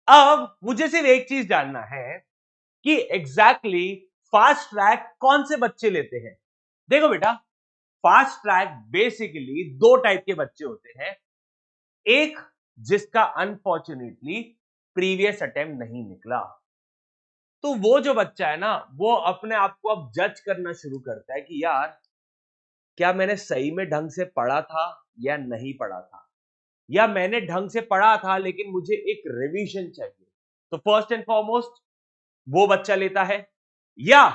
अब मुझे सिर्फ एक चीज जानना है कि एग्जैक्टली फास्ट ट्रैक कौन से बच्चे लेते हैं। देखो बेटा, फास्ट ट्रैक बेसिकली दो टाइप के बच्चे होते हैं। एक जिसका अनफॉर्चुनेटली प्रीवियस अटेम्प्ट नहीं निकला, तो वो जो बच्चा है ना, वो अपने आप को अब जज करना शुरू करता है कि यार क्या मैंने सही में ढंग से पढ़ा था या नहीं पढ़ा था, या मैंने ढंग से पढ़ा था लेकिन मुझे एक रिवीजन चाहिए। तो फर्स्ट एंड फॉरमोस्ट वो बच्चा लेता है। या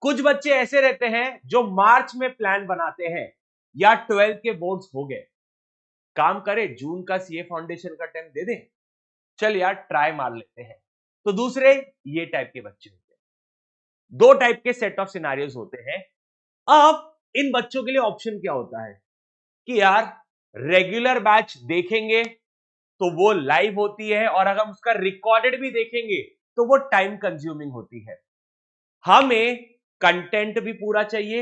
कुछ बच्चे ऐसे रहते हैं जो मार्च में प्लान बनाते हैं, या 12th के बोर्ड्स हो गए, काम करे जून का सीए फाउंडेशन का टेस्ट दे दे, चल यार ट्राई मार लेते हैं। तो दूसरे ये टाइप के बच्चे होते हैं। दो टाइप के सेट ऑफ सिनारियोज होते हैं। अब इन बच्चों के लिए ऑप्शन क्या होता है कि यार रेगुलर बैच देखेंगे तो वो लाइव होती है, और अगर हम उसका रिकॉर्डेड भी देखेंगे तो वो टाइम कंज्यूमिंग होती है। हमें कंटेंट भी पूरा चाहिए,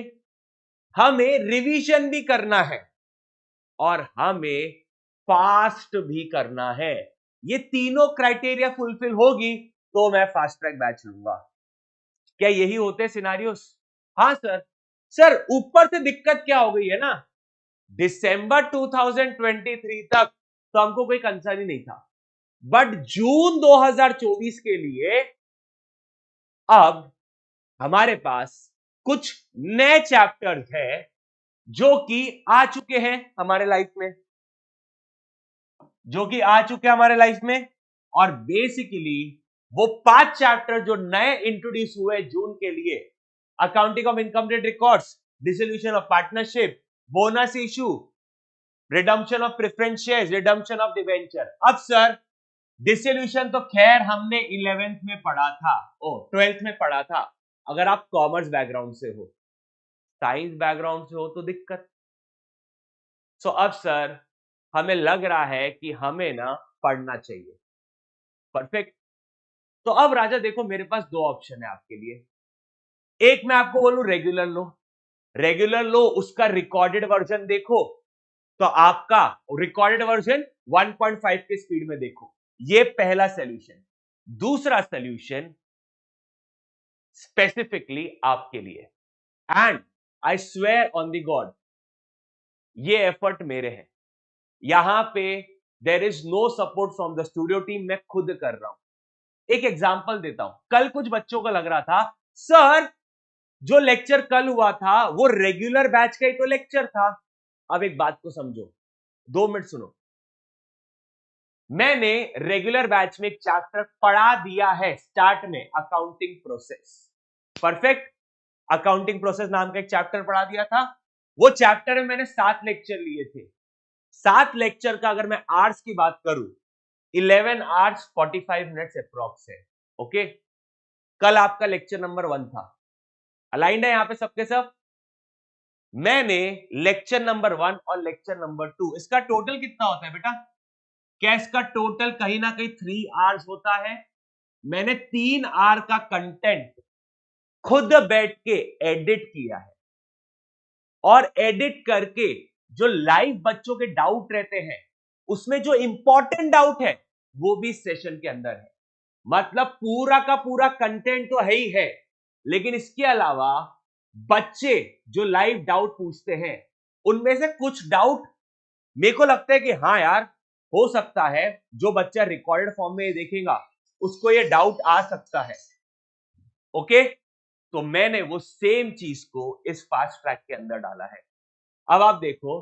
हमें रिवीजन भी करना है, और हमें फास्ट भी करना है। ये तीनों क्राइटेरिया फुलफिल होगी तो मैं फास्ट ट्रैक बैच लूंगा। क्या यही होते सिनारियोस? हाँ सर। सर ऊपर से दिक्कत क्या हो गई है ना, दिसंबर 2023 तक तो हमको कोई कंसर्न ही नहीं था, बट जून 2024 के लिए अब हमारे पास कुछ नए चैप्टर्स हैं जो कि आ चुके हैं हमारे लाइफ में, और बेसिकली वो 5 चैप्टर जो नए इंट्रोड्यूस हुए जून के लिए, accounting of incomplete records, dissolution of partnership, bonus issue, redemption of preference shares, redemption of debenture. अब सर डिसोल्यूशन तो खैर हमने 11th में पढ़ा था, 12th में पढ़ा था, अगर आप कॉमर्स बैकग्राउंड से हो, साइंस बैकग्राउंड से हो तो दिक्कत। सो अब सर हमें लग रहा है कि हमें ना पढ़ना चाहिए। परफेक्ट। तो अब राजा देखो, मेरे पास दो ऑप्शन है आपके लिए। एक मैं आपको बोलूं रेगुलर लो, उसका रिकॉर्डेड वर्जन देखो, तो आपका रिकॉर्डेड वर्जन 1.5 के स्पीड में देखो, ये पहला सॉल्यूशन। दूसरा सॉल्यूशन स्पेसिफिकली आपके लिए, and I swear on the god ये एफर्ट मेरे हैं, यहां पे there is no support from the studio team, मैं खुद कर रहा हूं। एक एग्जांपल देता हूं। कल कुछ बच्चों को लग रहा था सर जो लेक्चर कल हुआ था वो रेगुलर बैच का ही तो लेक्चर था। अब एक बात को समझो, 2 मिनट सुनो। मैंने रेगुलर बैच में एक चैप्टर पढ़ा दिया है स्टार्ट में, accounting process. Perfect. Accounting process नाम का एक चैप्टर पढ़ा दिया था। वो चैप्टर में मैंने 7 लेक्चर लिए थे। 7 लेक्चर का अगर मैं आवर्स की बात करूं, 11 आवर्स 45 मिनट्स अप्रॉक्स है। ओके, कल आपका लेक्चर नंबर 1 था। अलाइंड है यहां पे सबके सब? मैंने लेक्चर नंबर 1 और लेक्चर नंबर 2, इसका टोटल कितना होता है बेटा? क्या इसका टोटल कहीं ना कहीं 3 आवर्स होता है? मैंने 3 आवर का कंटेंट खुद बैठ के एडिट किया है, और एडिट करके जो लाइव बच्चों के डाउट रहते हैं उसमें जो इंपॉर्टेंट डाउट है वो भी सेशन के अंदर है। मतलब पूरा का पूरा कंटेंट तो है ही है, लेकिन इसके अलावा बच्चे जो लाइव डाउट पूछते हैं उनमें से कुछ डाउट मेरे को लगता है कि हाँ यार हो सकता है जो बच्चा रिकॉर्डेड फॉर्म में देखेगा उसको ये डाउट आ सकता है। ओके, तो मैंने वो सेम चीज को इस फास्ट ट्रैक के अंदर डाला है। अब आप देखो,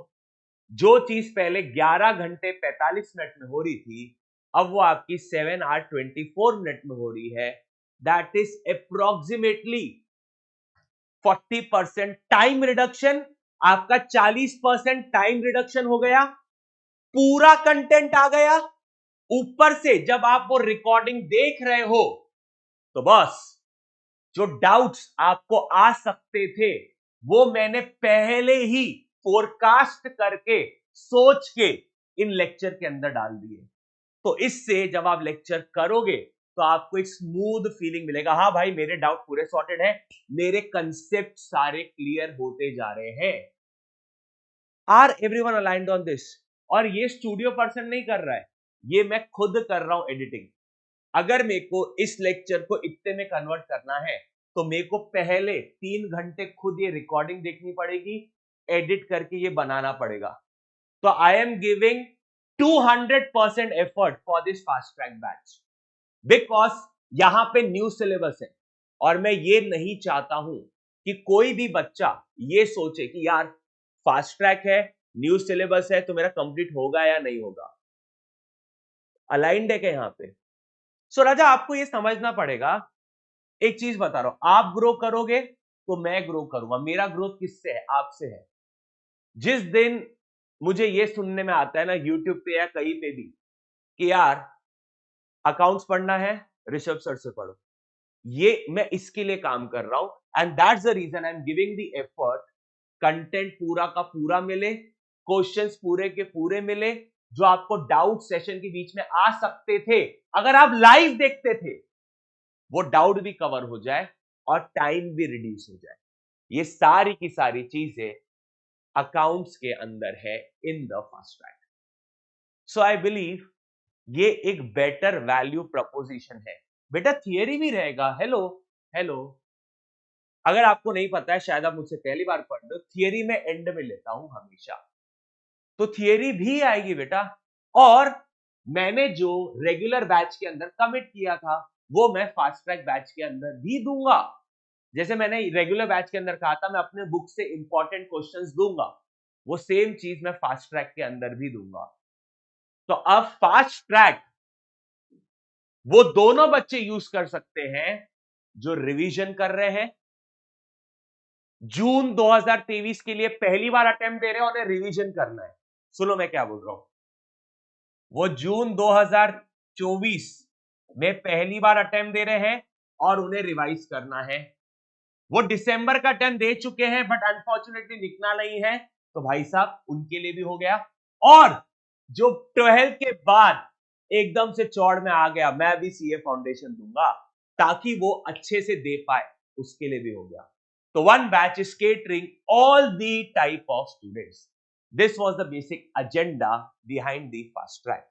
जो चीज पहले 11 घंटे 45 मिनट में हो रही थी, अब वो आपकी 7 आवर 24 मिनट में हो रही है। That is approximately 40% time reduction. आपका 40% टाइम रिडक्शन हो गया, पूरा कंटेंट आ गया। ऊपर से जब आप वो रिकॉर्डिंग देख रहे हो तो बस जो डाउट्स आपको आ सकते थे वो मैंने पहले ही फोरकास्ट करके सोच के इन लेक्चर के अंदर डाल दिए। तो इससे जब आप लेक्चर करोगे तो आपको एक स्मूथ फीलिंग मिलेगा, हाँ भाई मेरे डाउट पूरे सॉर्टेड है, मेरे कंसेप्ट सारे क्लियर होते जा रहे हैं। Are everyone aligned on this? और ये स्टूडियो पर्सन नहीं कर रहा है, ये मैं खुद कर रहा हूं एडिटिंग। अगर मेरे को इस लेक्चर को इतने में कन्वर्ट करना है तो मेरे को पहले 3 घंटे खुद ये रिकॉर्डिंग देखनी पड़ेगी, एडिट करके ये बनाना पड़ेगा। तो आई am giving 200% effort for this fast track batch, because यहां पे न्यू सिलेबस है और मैं ये नहीं चाहता हूं कि कोई भी बच्चा ये सोचे कि यार फास्ट ट्रैक है, न्यू सिलेबस है, तो मेरा कंप्लीट होगा या नहीं होगा। अलाइंड है क्या यहां पे? सो राजा आपको ये समझना पड़ेगा, एक चीज बता रहा हूं, आप ग्रो करोगे तो मैं ग्रो करूंगा। मेरा ग्रोथ किससे है? आपसे है। जिस दिन मुझे ये सुनने में आता है ना यूट्यूब पे या कहीं पे भी कि यार अकाउंट्स पढ़ना है, ऋषभ सर से पढ़ो, ये मैं इसके लिए काम कर रहा हूं and that's the reason I am giving the effort. Content पूरा का पूरा मिले, क्वेश्चंस पूरे के पूरे मिले, जो आपको डाउट सेशन के बीच में आ सकते थे अगर आप लाइव देखते थे, वो डाउट भी कवर हो जाए और टाइम भी रिड्यूस हो जाए। ये सारी की सारी चीजें अकाउंट्स के अंदर है in the fast track. So I believe ये एक बेटर वैल्यू प्रपोजिशन है। बेटा थियरी भी रहेगा। हेलो हेलो, अगर आपको नहीं पता है, शायद आप मुझसे पहली बार पढ़ रहे हो, थियरी में एंड में लेता हूं हमेशा, तो थियरी भी आएगी बेटा। और मैंने जो रेगुलर बैच के अंदर कमिट किया था वो मैं फास्ट ट्रैक बैच के अंदर भी दूंगा। जैसे मैंने रेगुलर बैच के अंदर कहा था मैं अपने बुक से इंपॉर्टेंट क्वेश्चंस दूंगा, वो सेम चीज मैं फास्ट ट्रैक के अंदर भी दूंगा। तो अब फास्ट ट्रैक वो दोनों बच्चे यूज कर सकते हैं जो रिवीजन कर रहे हैं, जून 2023 के लिए पहली बार अटेम्प्ट दे रहे हैं और उन्हें रिवीजन करना है। सुनो मैं क्या बोल रहा हूं, वो जून 2024 में पहली बार अटेम्प्ट दे रहे हैं और उन्हें रिवाइज करना है। वो दिसंबर का अटेम्प्ट दे चुके हैं बट अनफॉर्चुनेटली लिखना नहीं है, तो भाई साहब उनके लिए भी हो गया। और जो 12 के बाद एकदम से चौड़ में आ गया, मैं भी सीए फाउंडेशन दूंगा ताकि वो अच्छे से दे पाए, उसके लिए भी हो गया। तो one batch is catering all the type of students. This was the basic agenda behind the fast track.